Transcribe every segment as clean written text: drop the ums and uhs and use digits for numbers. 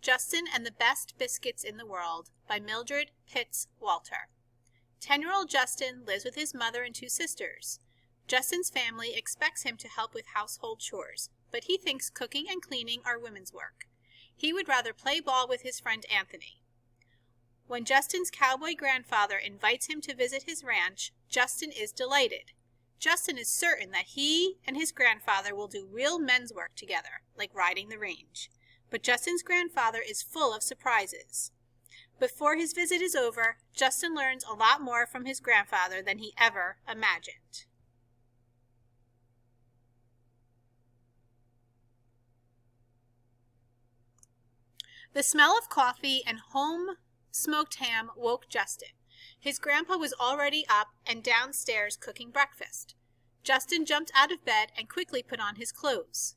Justin and the Best Biscuits in the World by Mildred Pitts Walter. 10-year-old Justin lives with his mother and 2 sisters. Justin's family expects him to help with household chores, but he thinks cooking and cleaning are women's work. He would rather play ball with his friend Anthony. When Justin's cowboy grandfather invites him to visit his ranch, Justin is delighted. Justin is certain that he and his grandfather will do real men's work together, like riding the range. But Justin's grandfather is full of surprises. Before his visit is over, Justin learns a lot more from his grandfather than he ever imagined. The smell of coffee and home-smoked ham woke Justin. His grandpa was already up and downstairs cooking breakfast. Justin jumped out of bed and quickly put on his clothes.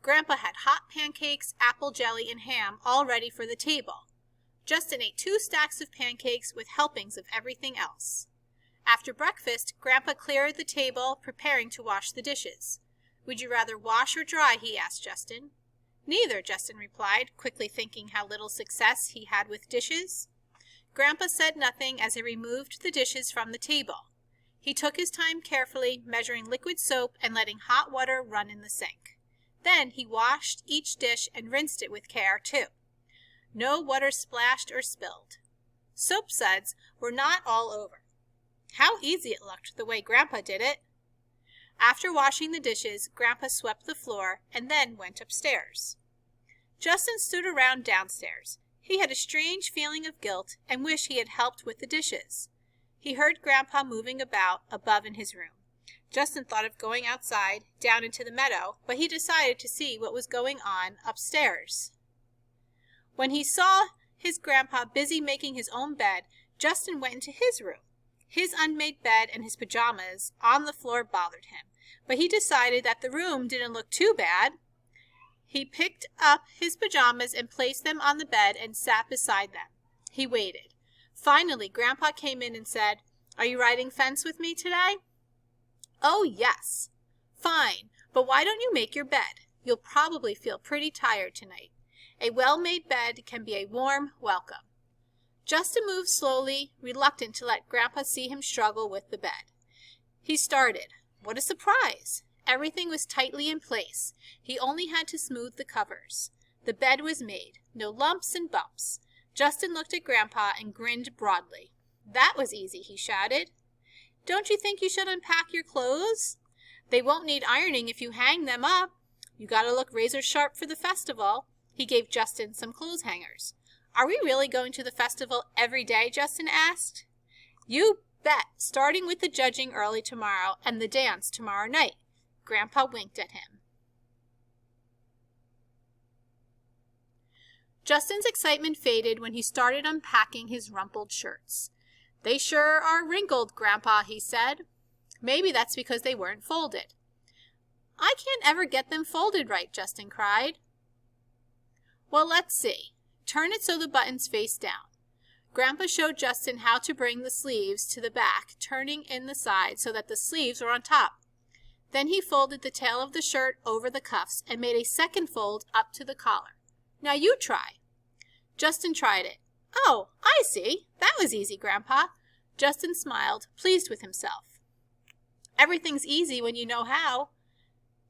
Grandpa had hot pancakes, apple jelly, and ham all ready for the table. Justin ate 2 stacks of pancakes with helpings of everything else. After breakfast, Grandpa cleared the table, preparing to wash the dishes. "Would you rather wash or dry?" he asked Justin. "Neither," Justin replied, quickly thinking how little success he had with dishes. Grandpa said nothing as he removed the dishes from the table. He took his time carefully, measuring liquid soap and letting hot water run in the sink. Then he washed each dish and rinsed it with care, too. No water splashed or spilled. Soap suds were not all over. How easy it looked, the way Grandpa did it. After washing the dishes, Grandpa swept the floor and then went upstairs. Justin stood around downstairs. He had a strange feeling of guilt and wished he had helped with the dishes. He heard Grandpa moving about above in his room. Justin thought of going outside, down into the meadow, but he decided to see what was going on upstairs. When he saw his grandpa busy making his own bed, Justin went into his room. His unmade bed and his pajamas on the floor bothered him, but he decided that the room didn't look too bad. He picked up his pajamas and placed them on the bed and sat beside them. He waited. Finally, Grandpa came in and said, "Are you riding fence with me today?" "Oh, yes." "Fine, but why don't you make your bed? You'll probably feel pretty tired tonight. A well-made bed can be a warm welcome." Justin moved slowly, reluctant to let Grandpa see him struggle with the bed. He started. What a surprise! Everything was tightly in place. He only had to smooth the covers. The bed was made. No lumps and bumps. Justin looked at Grandpa and grinned broadly. "That was easy," he shouted. "Don't you think you should unpack your clothes? They won't need ironing if you hang them up. You gotta look razor sharp for the festival." He gave Justin some clothes hangers. "Are we really going to the festival every day?" Justin asked. "You bet, starting with the judging early tomorrow and the dance tomorrow night." Grandpa winked at him. Justin's excitement faded when he started unpacking his rumpled shirts. "They sure are wrinkled, Grandpa," he said. "Maybe that's because they weren't folded." "I can't ever get them folded right," Justin cried. "Well, let's see. Turn it so the buttons face down." Grandpa showed Justin how to bring the sleeves to the back, turning in the side so that the sleeves were on top. Then he folded the tail of the shirt over the cuffs and made a second fold up to the collar. "Now you try." Justin tried it. "Oh, I see. That was easy, Grandpa." Justin smiled, pleased with himself. "Everything's easy when you know how."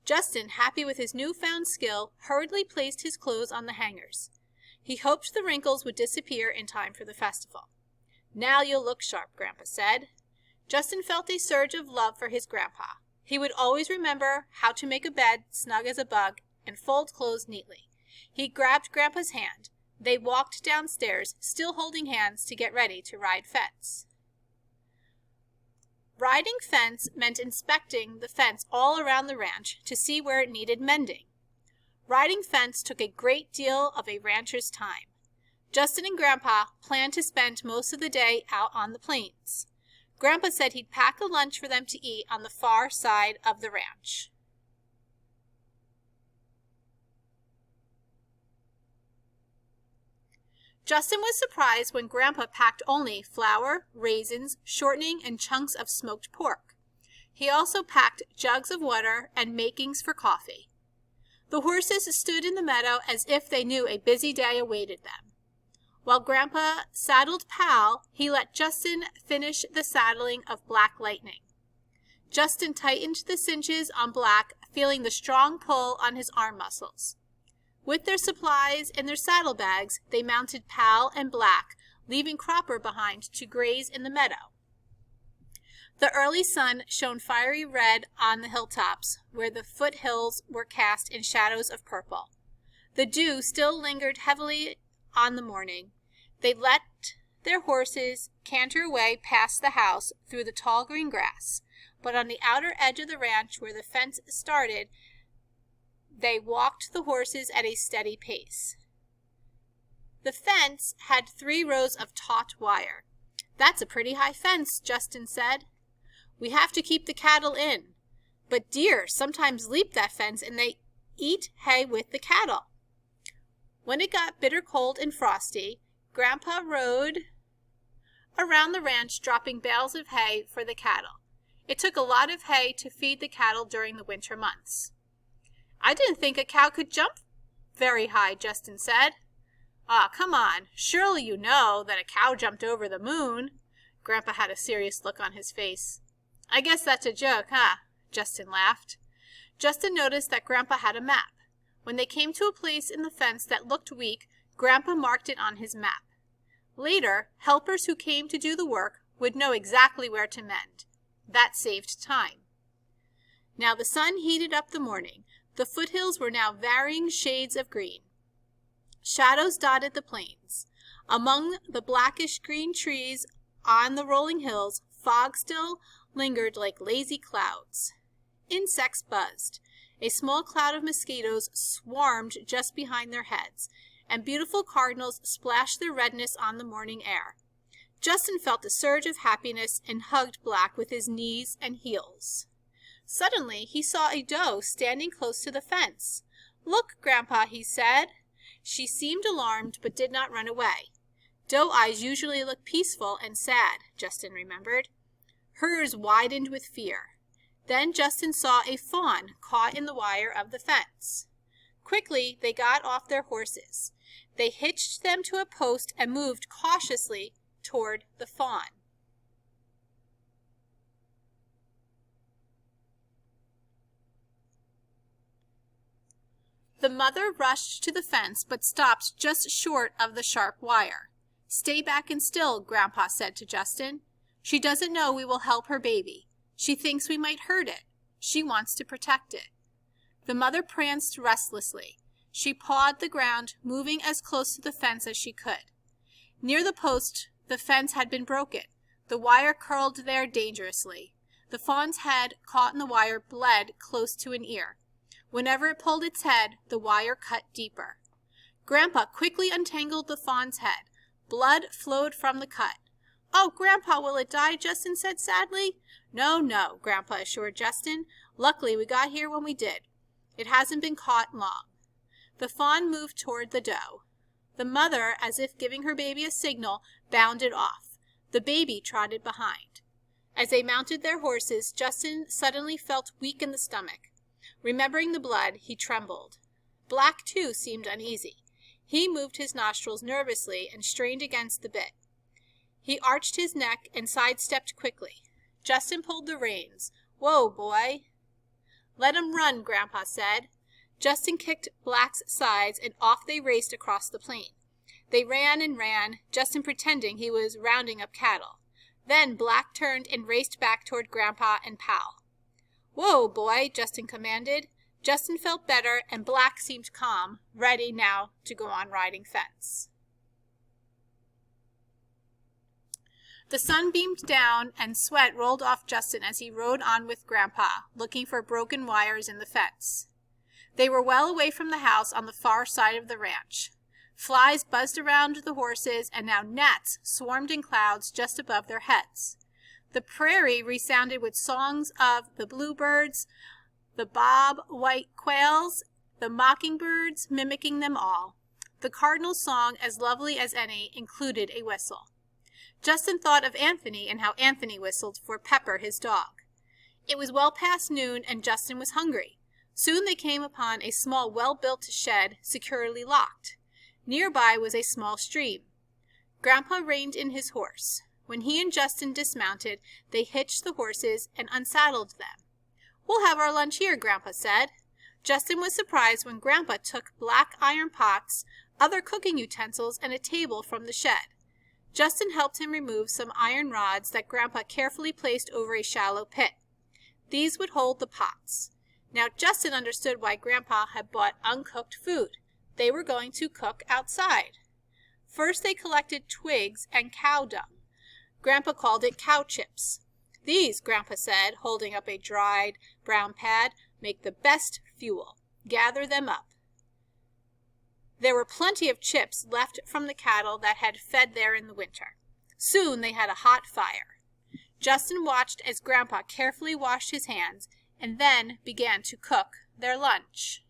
Justin, happy with his newfound skill, hurriedly placed his clothes on the hangers. He hoped the wrinkles would disappear in time for the festival. "Now you'll look sharp," Grandpa said. Justin felt a surge of love for his grandpa. He would always remember how to make a bed snug as a bug and fold clothes neatly. He grabbed Grandpa's hand. They walked downstairs, still holding hands, to get ready to ride fence. Riding fence meant inspecting the fence all around the ranch to see where it needed mending. Riding fence took a great deal of a rancher's time. Justin and Grandpa planned to spend most of the day out on the plains. Grandpa said he'd pack a lunch for them to eat on the far side of the ranch. Justin was surprised when Grandpa packed only flour, raisins, shortening, and chunks of smoked pork. He also packed jugs of water and makings for coffee. The horses stood in the meadow as if they knew a busy day awaited them. While Grandpa saddled Pal, he let Justin finish the saddling of Black Lightning. Justin tightened the cinches on Black, feeling the strong pull on his arm muscles. With their supplies and their saddlebags, they mounted Pal and Black, leaving Cropper behind to graze in the meadow. The early sun shone fiery red on the hilltops, where the foothills were cast in shadows of purple. The dew still lingered heavily on the morning. They let their horses canter away past the house through the tall green grass, but on the outer edge of the ranch where the fence started, they walked the horses at a steady pace. The fence had 3 rows of taut wire. "That's a pretty high fence," Justin said. "We have to keep the cattle in, but deer sometimes leap that fence and they eat hay with the cattle." When it got bitter cold and frosty, Grandpa rode around the ranch dropping bales of hay for the cattle. It took a lot of hay to feed the cattle during the winter months. "I didn't think a cow could jump very high," Justin said. "Aw, come on. Surely you know that a cow jumped over the moon." Grandpa had a serious look on his face. "I guess that's a joke, huh?" Justin laughed. Justin noticed that Grandpa had a map. When they came to a place in the fence that looked weak, Grandpa marked it on his map. Later, helpers who came to do the work would know exactly where to mend. That saved time. Now the sun heated up the morning. The foothills were now varying shades of green. Shadows dotted the plains. Among the blackish-green trees on the rolling hills, fog still lingered like lazy clouds. Insects buzzed. A small cloud of mosquitoes swarmed just behind their heads, and beautiful cardinals splashed their redness on the morning air. Justin felt a surge of happiness and hugged Black with his knees and heels. Suddenly, he saw a doe standing close to the fence. "Look, Grandpa," he said. She seemed alarmed but did not run away. Doe eyes usually look peaceful and sad, Justin remembered. Hers widened with fear. Then Justin saw a fawn caught in the wire of the fence. Quickly, they got off their horses. They hitched them to a post and moved cautiously toward the fawn. The mother rushed to the fence but stopped just short of the sharp wire. "Stay back and still," Grandpa said to Justin. "She doesn't know we will help her baby. She thinks we might hurt it. She wants to protect it." The mother pranced restlessly. She pawed the ground, moving as close to the fence as she could. Near the post, the fence had been broken. The wire curled there dangerously. The fawn's head, caught in the wire, bled close to an ear. Whenever it pulled its head, the wire cut deeper. Grandpa quickly untangled the fawn's head. Blood flowed from the cut. "Oh, Grandpa, will it die?" Justin said sadly. "No, no," Grandpa assured Justin. "Luckily, we got here when we did. It hasn't been caught long." The fawn moved toward the doe. The mother, as if giving her baby a signal, bounded off. The baby trotted behind. As they mounted their horses, Justin suddenly felt weak in the stomach. Remembering the blood, he trembled. Black, too, seemed uneasy. He moved his nostrils nervously and strained against the bit. He arched his neck and sidestepped quickly. Justin pulled the reins. "Whoa, boy." "Let 'em run," Grandpa said. Justin kicked Black's sides, and off they raced across the plain. They ran and ran, Justin pretending he was rounding up cattle. Then Black turned and raced back toward Grandpa and Pal. "Whoa, boy," Justin commanded. Justin felt better, and Black seemed calm, ready now to go on riding fence. The sun beamed down, and sweat rolled off Justin as he rode on with Grandpa, looking for broken wires in the fence. They were well away from the house on the far side of the ranch. Flies buzzed around the horses, and now gnats swarmed in clouds just above their heads. The prairie resounded with songs of the bluebirds, the bob-white quails, the mockingbirds mimicking them all. The cardinal's song, as lovely as any, included a whistle. Justin thought of Anthony and how Anthony whistled for Pepper, his dog. It was well past noon, and Justin was hungry. Soon they came upon a small, well-built shed securely locked. Nearby was a small stream. Grandpa reined in his horse. When he and Justin dismounted, they hitched the horses and unsaddled them. "We'll have our lunch here," Grandpa said. Justin was surprised when Grandpa took black iron pots, other cooking utensils, and a table from the shed. Justin helped him remove some iron rods that Grandpa carefully placed over a shallow pit. These would hold the pots. Now Justin understood why Grandpa had bought uncooked food. They were going to cook outside. First they collected twigs and cow dung. Grandpa called it cow chips. "These," Grandpa said, holding up a dried brown pad, "make the best fuel. Gather them up." There were plenty of chips left from the cattle that had fed there in the winter. Soon they had a hot fire. Justin watched as Grandpa carefully washed his hands and then began to cook their lunch.